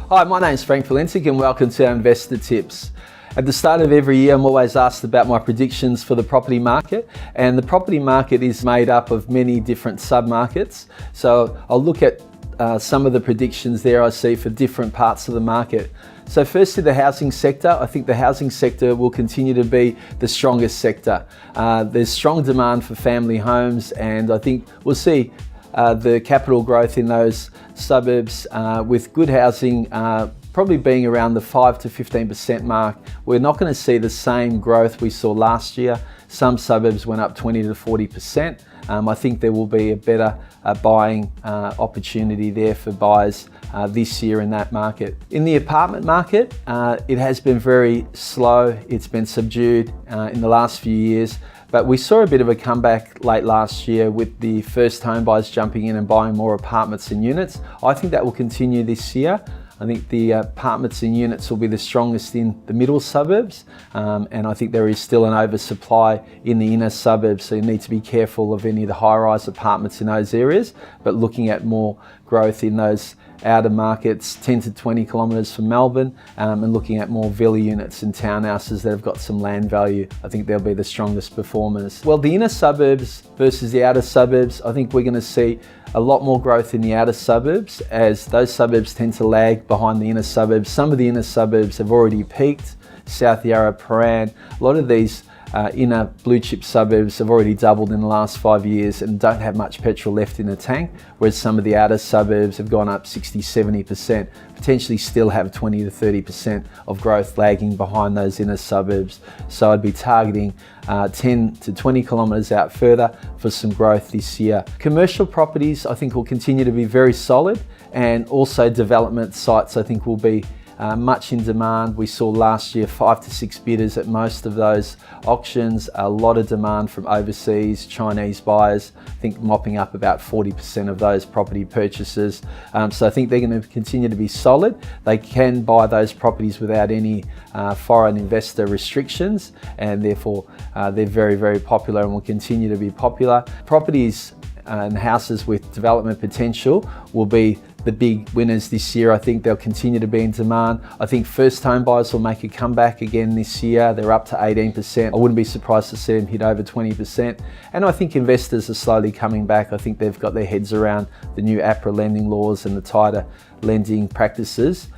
Hi, my name's Frank Valentic and welcome to our Investor Tips. At the start of every year, I'm always asked about my predictions for the property market, and the property market is made up of many different sub-markets. So I'll look at some of the predictions there I see for different parts of the market. So firstly, the housing sector. I think the housing sector will continue to be the strongest sector. There's strong demand for family homes, and I think we'll see the capital growth in those suburbs with good housing probably being around the 5 to 15% mark. We're not going to see the same growth we saw last year. Some suburbs went up 20 to 40%. I think there will be a better buying opportunity there for buyers this year in that market. In the apartment market, it has been very slow. It's been subdued in the last few years. But we saw a bit of a comeback late last year with the first home buyers jumping in and buying more apartments and units. I think that will continue this year. I think the apartments and units will be the strongest in the middle suburbs, and I think there is still an oversupply in the inner suburbs, so you need to be careful of any of the high-rise apartments in those areas, but looking at more growth in those outer markets 10 to 20 kilometres from Melbourne, and looking at more villa units and townhouses that have got some land value. I think they'll be the strongest performers. Well, the inner suburbs versus the outer suburbs, I think we're going to see a lot more growth in the outer suburbs, as those suburbs tend to lag behind the inner suburbs. Some of the inner suburbs have already peaked. South Yarra, Paran, a lot of these inner blue chip suburbs have already doubled in the last 5 years and don't have much petrol left in the tank, whereas some of the outer suburbs have gone up 60, 70%, potentially still have 20 to 30% of growth lagging behind those inner suburbs. So I'd be targeting 10 to 20 kilometres out further for some growth this year. Commercial properties I think will continue to be very solid, and also development sites I think will be much in demand. We saw last year 5 to 6 bidders at most of those auctions, a lot of demand from overseas Chinese buyers, I think mopping up about 40% of those property purchases. So I think they're going to continue to be solid. They can buy those properties without any foreign investor restrictions, and therefore they're very, very popular and will continue to be popular. Properties and houses with development potential will be the big winners this year. I think they'll continue to be in demand. I think first home buyers will make a comeback again this year. They're up to 18%. I wouldn't be surprised to see them hit over 20%. And I think investors are slowly coming back. I think they've got their heads around the new APRA lending laws and the tighter lending practices.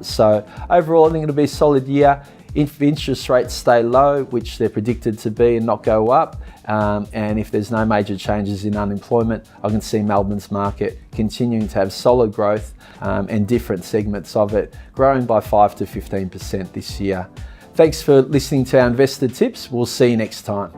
So overall, I think it'll be a solid year. If interest rates stay low, which they're predicted to be and not go up, and if there's no major changes in unemployment, I can see Melbourne's market continuing to have solid growth, and different segments of it growing by 5 to 15% this year. Thanks for listening to our Investor Tips. We'll see you next time.